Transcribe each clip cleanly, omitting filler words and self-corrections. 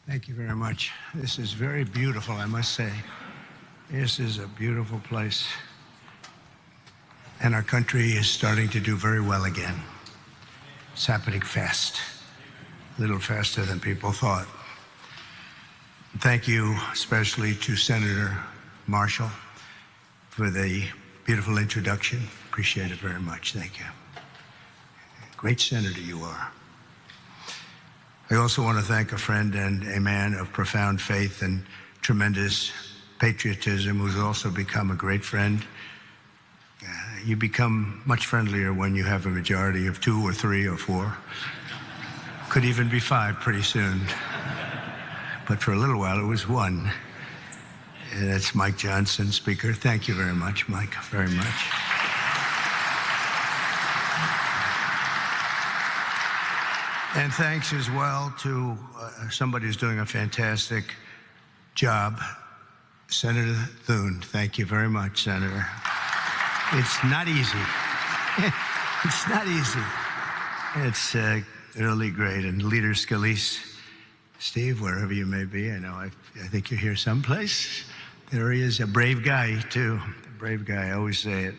Thank you very much. This is very beautiful, I must say. This is a beautiful place. And our country is starting to do very well again. It's happening fast, a little faster than people thought. Thank you especially to Senator Marshall for the beautiful introduction. Appreciate it very much. Thank you. Great senator you are. I also want to thank a friend and a man of profound faith and tremendous patriotism who's also become a great friend. You become much friendlier when you have a majority of 2 or 3 or 4. Could even be 5 pretty soon. But for a little while it was 1. And that's Mike Johnson, Speaker. Thank you very much, Mike, very much. And thanks as well to somebody who's doing a fantastic job, Senator Thune. Thank you very much, Senator. It's not easy. It's not easy. It's really great. And Leader Scalise, Steve, wherever you may be, I think you're here someplace. There he is, a brave guy, too. A brave guy, I always say it.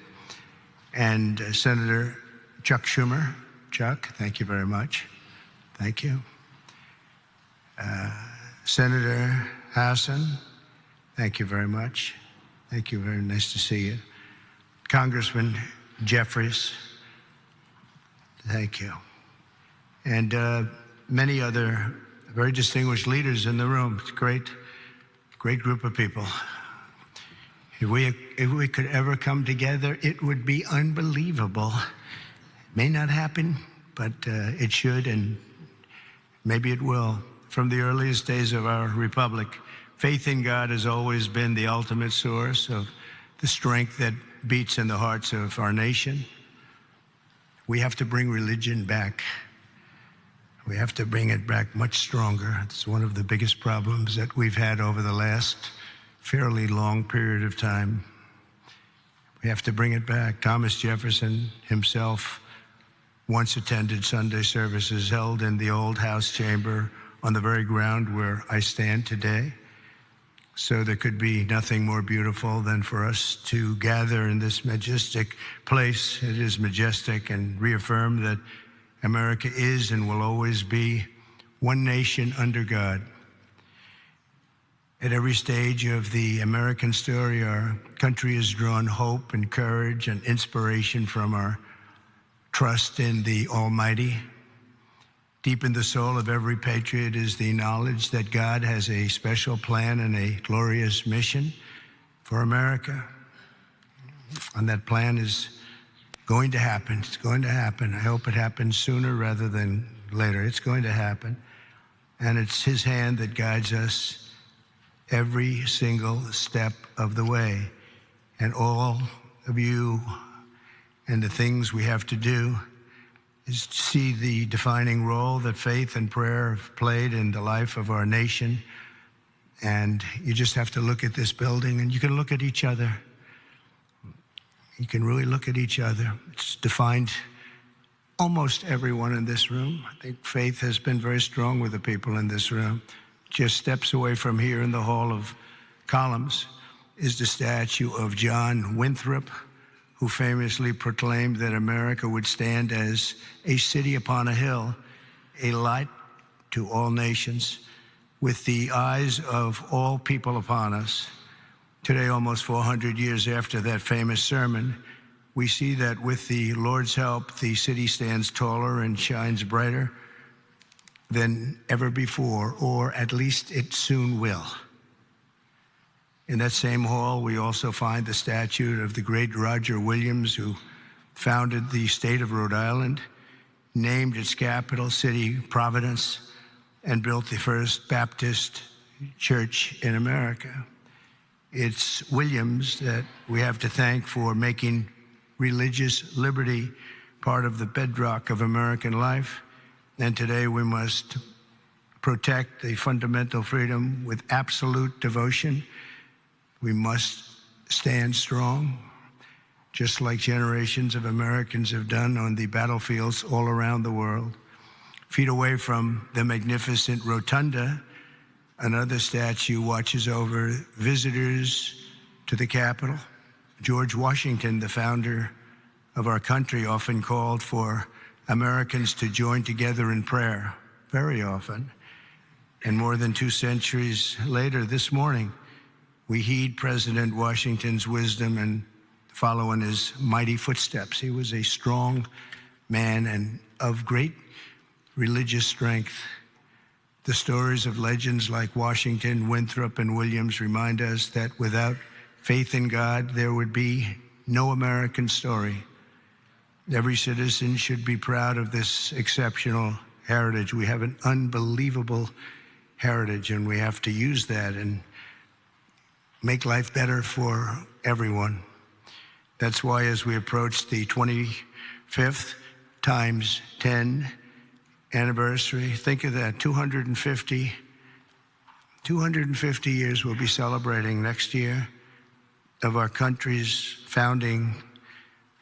And Senator Chuck Schumer. Chuck, thank you very much. Thank you. Senator Hassan, thank you very much. Thank you, very nice to see you. Congressman Jeffries, thank you. And many other very distinguished leaders in the room. It's a great group of people. If we could ever come together, it would be unbelievable. It may not happen, but it should, and maybe it will. From the earliest days of our republic, faith in God has always been the ultimate source of the strength that beats in the hearts of our nation. We have to bring religion back. We have to bring it back much stronger. It's one of the biggest problems that we've had over the last fairly long period of time. We have to bring it back. Thomas Jefferson himself once attended Sunday services held in the old House chamber on the very ground where I stand today. So there could be nothing more beautiful than for us to gather in this majestic place. It is majestic, and reaffirm that America is and will always be one nation under God. At every stage of the American story, our country has drawn hope and courage and inspiration from our trust in the Almighty. Deep in the soul of every patriot is the knowledge that God has a special plan and a glorious mission for America. And that plan is going to happen. It's going to happen. I hope it happens sooner rather than later. It's going to happen. And it's His hand that guides us every single step of the way. And all of you and the things we have to do is to see the defining role that faith and prayer have played in the life of our nation. And you just have to look at this building, and you can look at each other. You can really look at each other. It's defined almost everyone in this room. I think faith has been very strong with the people in this room. Just steps away from here in the Hall of Columns is the statue of John Winthrop, who famously proclaimed that America would stand as a city upon a hill, a light to all nations, with the eyes of all people upon us. Today, almost 400 years after that famous sermon, we see that with the Lord's help, the city stands taller and shines brighter than ever before, or at least it soon will. In that same hall, we also find the statue of the great Roger Williams, who founded the state of Rhode Island, named its capital city Providence, and built the first Baptist church in America. It's Williams that we have to thank for making religious liberty part of the bedrock of American life. And today we must protect the fundamental freedom with absolute devotion. We must stand strong, just like generations of Americans have done on the battlefields all around the world. Feet away from the magnificent rotunda Another statue watches over visitors to the Capitol. George Washington, the founder of our country, often called for Americans to join together in prayer, very often. And more than 2 centuries later, this morning, we heed President Washington's wisdom and follow in his mighty footsteps. He was a strong man and of great religious strength. The stories of legends like Washington, Winthrop, and Williams remind us that without faith in God, there would be no American story. Every citizen should be proud of this exceptional heritage. We have an unbelievable heritage, and we have to use that and make life better for everyone. That's why as we approach the 25th times 10 anniversary, think of that, 250 years we'll be celebrating next year of our country's founding.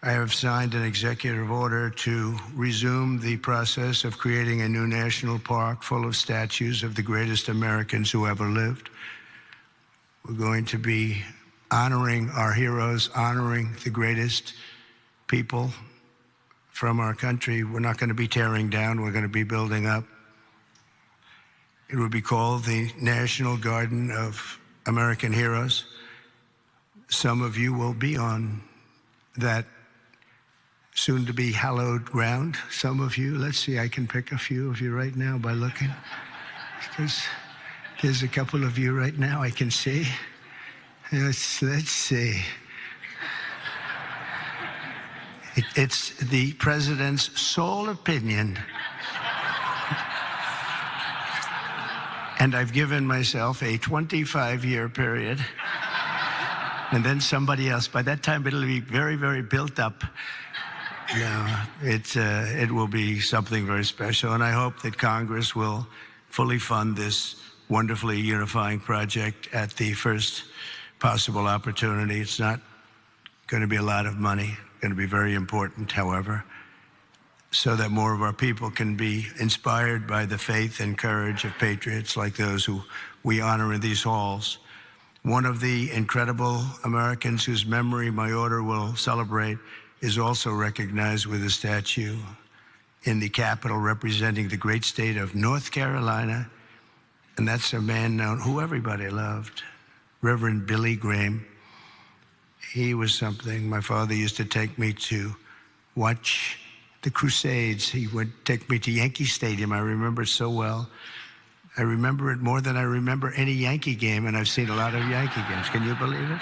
I have signed an executive order to resume the process of creating a new national park full of statues of the greatest Americans who ever lived. We're going to be honoring our heroes, honoring the greatest people from our country. We're not going to be tearing down, we're going to be building up. It will be called the National Garden of American Heroes. Some of you will be on that soon-to-be hallowed ground. Some of you, let's see, I can pick a few of you right now by looking. There's a couple of you right now I can see. Let's see. It's the president's sole opinion. And I've given myself a 25-year period. And then somebody else. By that time, it'll be very, very built up. No, it will be something very special. And I hope that Congress will fully fund this wonderfully unifying project at the first possible opportunity. It's not going to be a lot of money. It's going to be very important, however, so that more of our people can be inspired by the faith and courage of patriots like those who we honor in these halls. One of the incredible Americans whose memory my order will celebrate is also recognized with a statue in the Capitol representing the great state of North Carolina. And that's a man known who everybody loved, Reverend Billy Graham. He was something. My father used to take me to watch the Crusades. He would take me to Yankee Stadium. I remember it so well. I remember it more than I remember any Yankee game, and I've seen a lot of Yankee games. Can you believe it?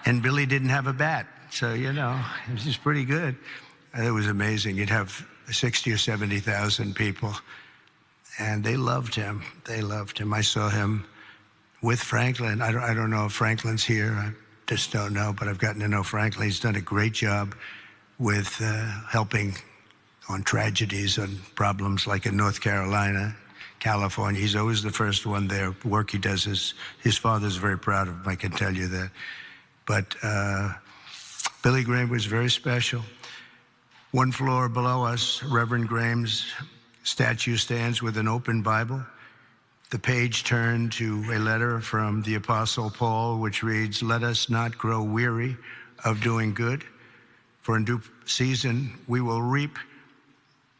And Billy didn't have a bat, so, you know, it was just pretty good. It was amazing. You'd have 60 or 70,000 people, and they loved him. They loved him. I saw him with Franklin. I don't know if Franklin's here. I just don't know, but I've gotten to know Franklin. He's done a great job with helping on tragedies and problems like in North Carolina, California. He's always the first one there. The work he does his father's very proud of him, I can tell you that. But Billy Graham was very special. One floor below us, Reverend Graham's statue stands with an open Bible. The page turned to a letter from the Apostle Paul, which reads, "Let us not grow weary of doing good, for in due season we will reap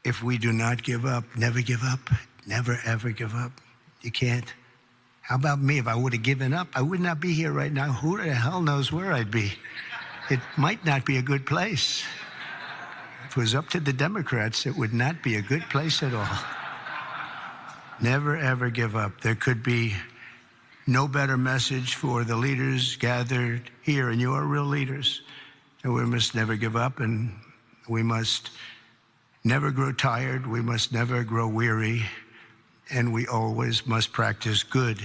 if we do not give up." Never give up. Never, ever give up. You can't. How about me? If I would have given up, I would not be here right now. Who the hell knows where I'd be? It might not be a good place. If it was up to the Democrats, it would not be a good place at all. Never, ever give up. There could be no better message for the leaders gathered here, and you are real leaders. And we must never give up, and we must never grow tired. We must never grow weary, and we always must practice good.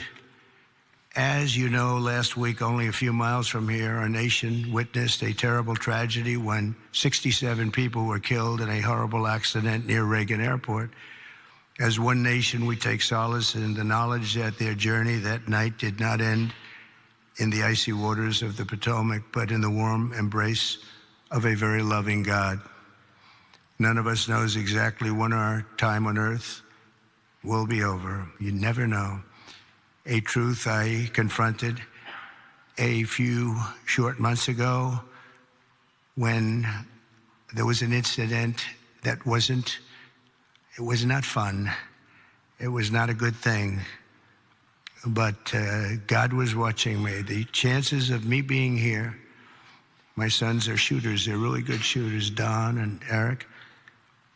As you know, last week, only a few miles from here, our nation witnessed a terrible tragedy when 67 people were killed in a horrible accident near Reagan Airport. As one nation, we take solace in the knowledge that their journey that night did not end in the icy waters of the Potomac, but in the warm embrace of a very loving God. None of us knows exactly when our time on earth will be over. You never know. a truth I confronted a few short months ago when there was an incident that was not fun. It was not a good thing. But God was watching me. The chances of me being here, my sons are shooters. They're really good shooters, Don and Eric.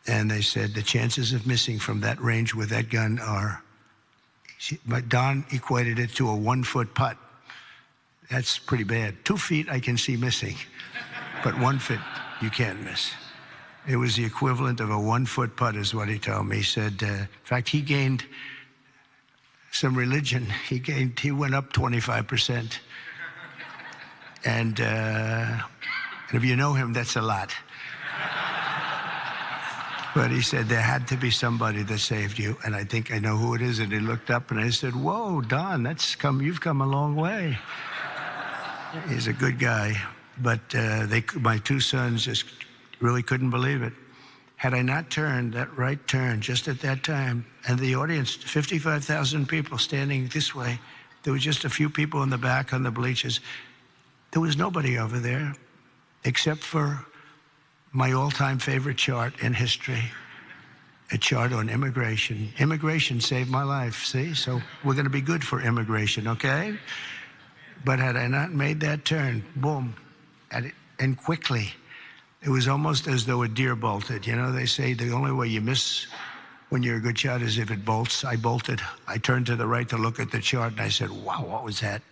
And they said the chances of missing from that range with that gun are, Don equated it to a 1-foot putt. That's pretty bad. 2 feet I can see missing, but 1 foot you can't miss. It was the equivalent of a 1-foot putt is what he told me. He said, in fact, he gained some religion. He went up 25%. And if you know him, that's a lot. But he said there had to be somebody that saved you, and I think I know who it is. And he looked up, and I said, "Whoa, Don, you've come a long way." He's a good guy, but my 2 sons just really couldn't believe it. Had I not turned that right turn just at that time, and the audience, 55,000 people standing this way, there were just a few people in the back on the bleachers. There was nobody over there except for my all-time favorite chart in history, a chart on immigration. Immigration saved my life, see? So we're going to be good for immigration, okay? But had I not made that turn, boom, and quickly, it was almost as though a deer bolted. You know, they say the only way you miss when you're a good shot is if it bolts. I bolted. I turned to the right to look at the chart, and I said, wow, what was that?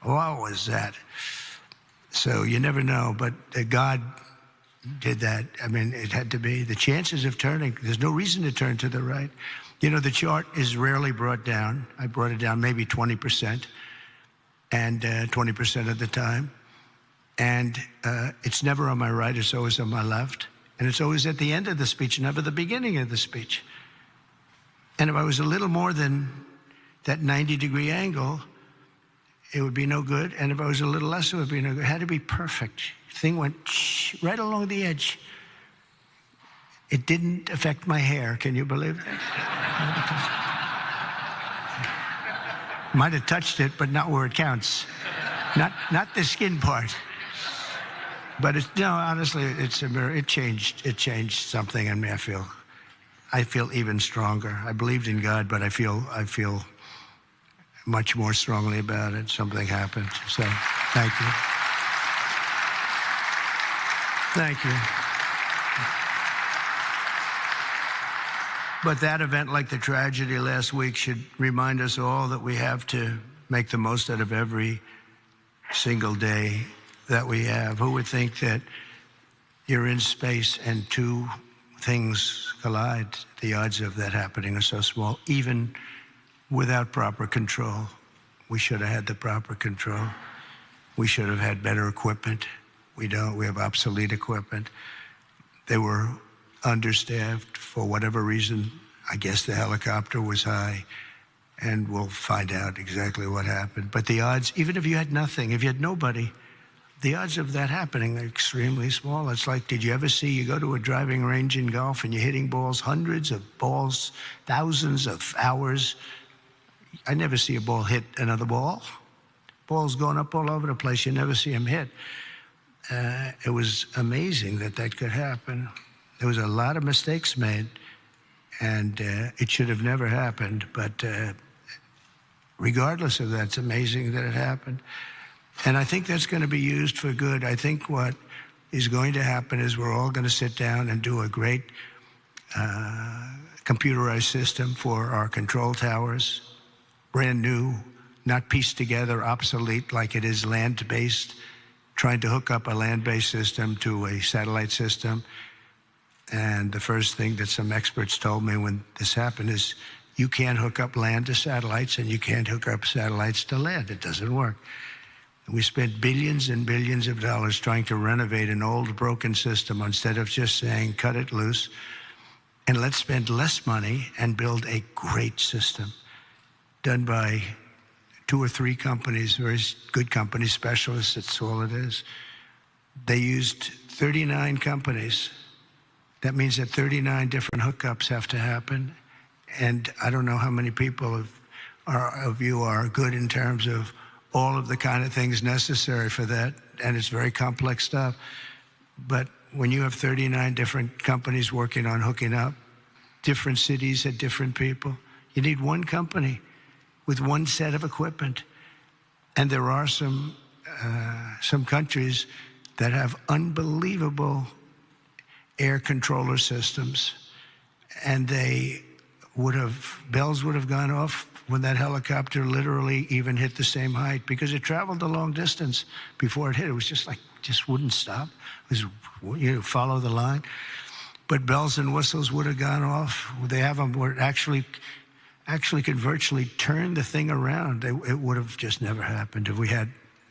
What was that? So you never know, but God did that. I mean, it had to be. The chances of turning, there's no reason to turn to the right. You know, the chart is rarely brought down. I brought it down maybe 20%, and 20% of the time. And it's never on my right, it's always on my left. And it's always at the end of the speech, never the beginning of the speech. And if I was a little more than that 90-degree angle, it would be no good. And if I was a little less, it would be no good. It had to be perfect. The thing went right along the edge. It didn't affect my hair. Can you believe that? Might have touched it, but not where it counts. Not the skin part. But honestly, it's a mirror. It changed something in me. I feel even stronger. I believed in God, but I feel much more strongly about it. Something happened. So, thank you. Thank you. But that event, like the tragedy last week, should remind us all that we have to make the most out of every single day that we have. Who would think that you're in space and 2 things collide? The odds of that happening are so small, even without proper control. We should have had the proper control. We should have had better equipment. We don't. We have obsolete equipment. They were understaffed for whatever reason. I guess the helicopter was high, and we'll find out exactly what happened. But the odds, even if you had nothing, if you had nobody, the odds of that happening are extremely small. It's like, did you ever see, you go to a driving range in golf and you're hitting balls, hundreds of balls, thousands of hours. I never see a ball hit another ball. Balls going up all over the place. You never see them hit. It was amazing that could happen. There was a lot of mistakes made, and it should have never happened. But regardless of that, it's amazing that it happened. And I think that's going to be used for good. I think what is going to happen is we're all going to sit down and do a great computerized system for our control towers, brand new, not pieced together, obsolete like it is land-based, trying to hook up a land-based system to a satellite system. And the first thing that some experts told me when this happened is, you can't hook up land to satellites, and you can't hook up satellites to land. It doesn't work. We spent billions and billions of dollars trying to renovate an old, broken system instead of just saying, cut it loose, and let's spend less money and build a great system done by 2 or 3 companies, very good companies, specialists. That's all it is. They used 39 companies. That means that 39 different hookups have to happen. And I don't know how many people have of you are good in terms of all of the kind of things necessary for that, and it's very complex stuff. But when you have 39 different companies working on hooking up, different cities had different people, you need one company with one set of equipment. And there are some countries that have unbelievable air controller systems, and bells would have gone off when that helicopter literally even hit the same height, because it traveled a long distance before it hit. It was just wouldn't stop. It was, follow the line. But bells and whistles would have gone off. They have them where it actually could virtually turn the thing around. It would have just never happened if we had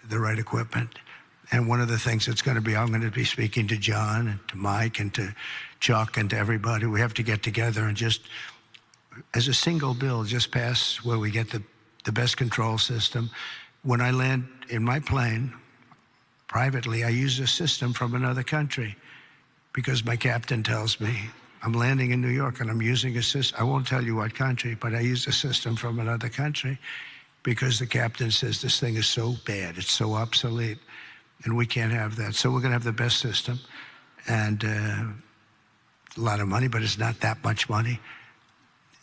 the right equipment. And one of the things that's going to be, I'm going to be speaking to John and to Mike and to Chuck and to everybody. We have to get together and just, as a single bill, just pass where we get the best control system. When I land in my plane, privately, I use a system from another country because my captain tells me, I'm landing in New York and I'm using a system. I won't tell you what country, but I use a system from another country because the captain says this thing is so bad, it's so obsolete, and we can't have that. So we're going to have the best system, and a lot of money, but it's not that much money.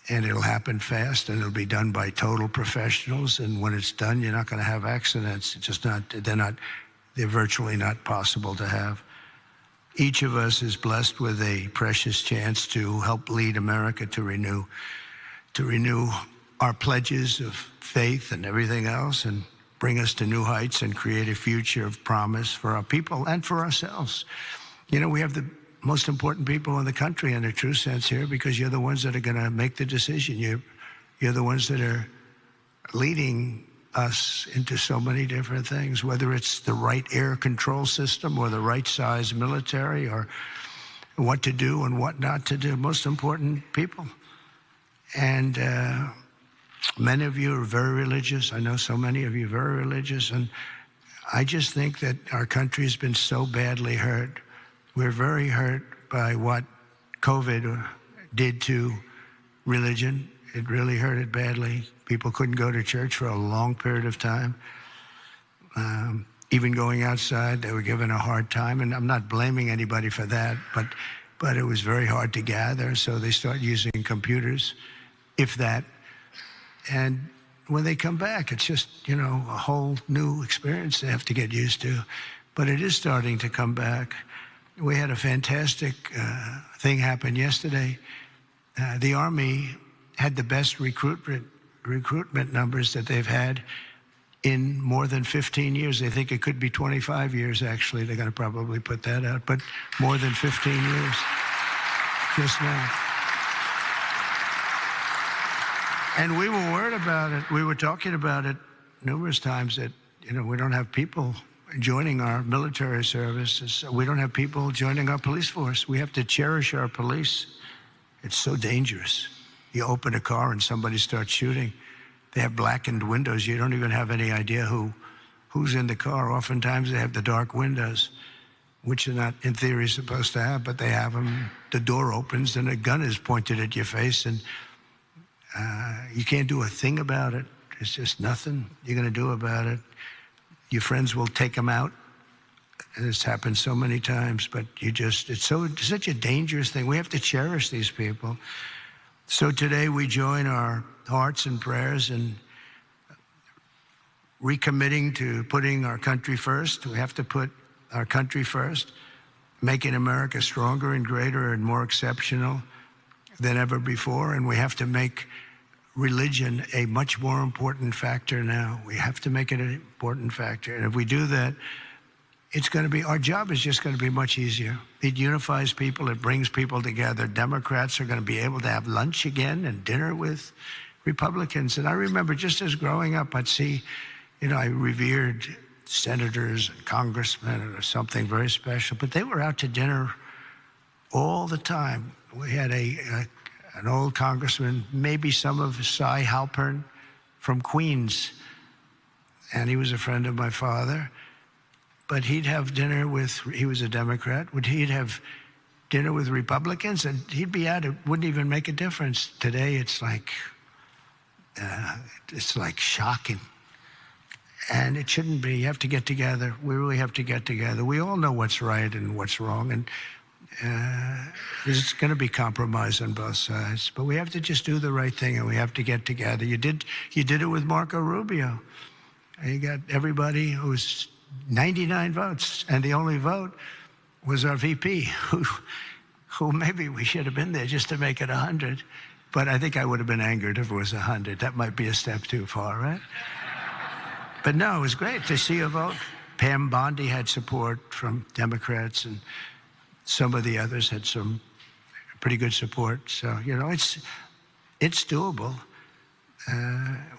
And it'll happen fast, and it'll be done by total professionals. And when it's done, you're not going to have accidents. It's just not, they're virtually not possible to have. Each of us is blessed with a precious chance to help lead America to renew our pledges of faith and everything else, and bring us to new heights and create a future of promise for our people and for ourselves. We have the most important people in the country in a true sense here, because you're the ones that are going to make the decision. You're the ones that are leading us into so many different things, whether it's the right air control system or the right size military, or what to do and what not to do. Most important people. And many of you are very religious. I know so many of you are very religious, and I just think that our country has been so badly hurt. We're very hurt by what COVID did to religion. It really hurt it badly. People couldn't go to church for a long period of time. Even going outside, they were given a hard time. And I'm not blaming anybody for that, but it was very hard to gather. So they start using computers, if that. And when they come back, it's just, a whole new experience they have to get used to. But it is starting to come back. We had a fantastic thing happen yesterday. The Army had the best recruitment numbers that they've had in more than 15 years. They think it could be 25 years, actually. They're going to probably put that out, but more than 15 years just now. And we were worried about it. We were talking about it numerous times that, we don't have people joining our military services. We don't have people joining our police force. We have to cherish our police. It's so dangerous. You open a car and somebody starts shooting. They have blackened windows. You don't even have any idea who's in the car. Oftentimes they have the dark windows, which are not, in theory, supposed to have, but they have them. The door opens and a gun is pointed at your face, and you can't do a thing about it. It's just nothing you're going to do about it. Your friends will take them out. It's happened so many times, but it's such a dangerous thing. We have to cherish these people. So today we join our hearts and prayers in recommitting to putting our country first. We have to put our country first, making America stronger and greater and more exceptional than ever before. And we have to make religion a much more important factor now. We have to make it an important factor. And if we do that, our job is just going to be much easier. It unifies people. It brings people together. Democrats are going to be able to have lunch again and dinner with Republicans. And I remember just as growing up, I'd see, I revered senators and congressmen or something very special, but they were out to dinner all the time. We had an old congressman, maybe some of Cy Halpern from Queens, and he was a friend of my father. But he'd have dinner he was a Democrat, he'd have dinner with Republicans, and he'd be out. It wouldn't even make a difference. Today, it's like It's like shocking. And it shouldn't be. You have to get together. We really have to get together. We all know what's right and what's wrong, and there's going to be compromise on both sides. But we have to just do the right thing, and we have to get together. You did it with Marco Rubio. You got everybody who was 99 votes, and the only vote was our VP, who maybe we should have been there just to make it 100. But I think I would have been angered if it was 100. That might be a step too far, right? But no, it was great to see a vote. Pam Bondi had support from Democrats, and some of the others had some pretty good support. So, you know, it's doable.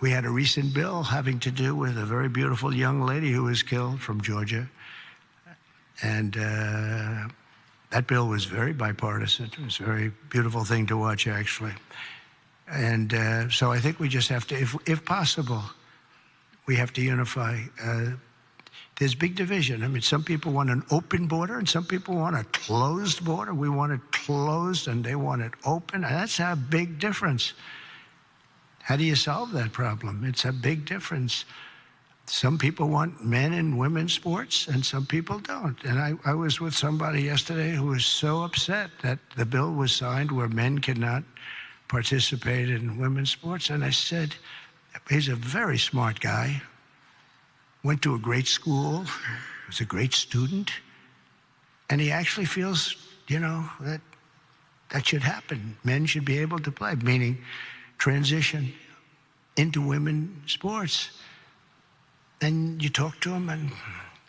We had a recent bill having to do with a very beautiful young lady who was killed from Georgia. And that bill was very bipartisan. It was a very beautiful thing to watch, actually. And so I think we just have to, if possible, we have to unify. There's big division. I mean, some people want an open border and some people want a closed border. We want it closed and they want it open. And that's a big difference. How do you solve that problem? It's a big difference. Some people want men and women's sports and some people don't. And I was with somebody yesterday who was so upset that the bill was signed where men cannot participate in women's sports. And I said, he's a very smart guy, went to a great school, was a great student, and he actually feels, you know, that should happen. Men should be able to play, meaning transition into women's sports. And you talk to him and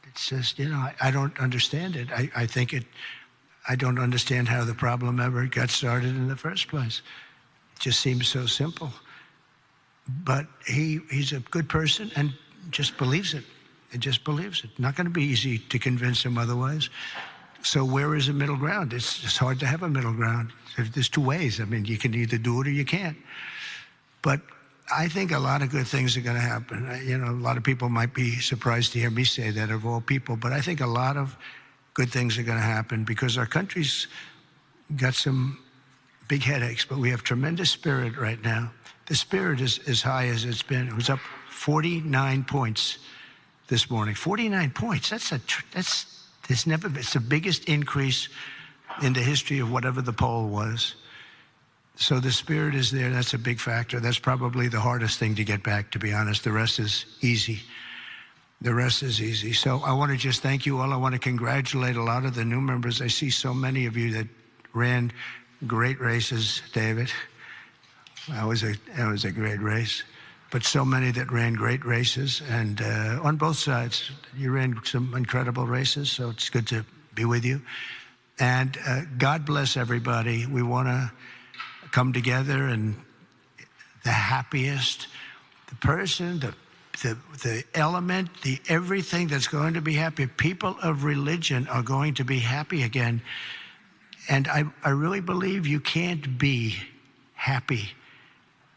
it says, you know, I don't understand it. I don't understand how the problem ever got started in the first place. It just seems so simple. But he's a good person and just believes it. He just believes it. Not going to be easy to convince him otherwise. So where is the middle ground? It's hard to have a middle ground. There's two ways. I mean, you can either do it or you can't. But I think a lot of good things are going to happen. You know, a lot of people might be surprised to hear me say that, of all people. But I think a lot of good things are going to happen because our country's got some big headaches, but we have tremendous spirit right now. The spirit is as high as it's been. It was up 49 points this morning. 49 points. It's the biggest increase in the history of whatever the poll was. So the spirit is there. That's a big factor. That's probably the hardest thing to get back, to be honest. The rest is easy. The rest is easy. So I want to just thank you all. I want to congratulate a lot of the new members. I see so many of you that ran great races, David. That was a great race. But so many that ran great races, and on both sides. You ran some incredible races, so it's good to be with you. And God bless everybody. We want to come together, and the happiest, the person, the element, the everything that's going to be happy. People of religion are going to be happy again. And I really believe you can't be happy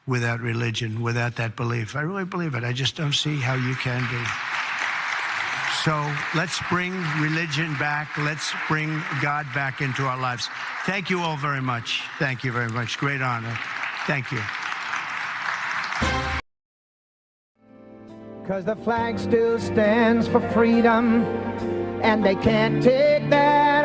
without religion, without that belief. I really believe it. I just don't see how you can be. So let's bring religion back. Let's bring God back into our lives. Thank you all very much. Thank you very much. Great honor. Thank you. Because the flag still stands for freedom, and they can't take that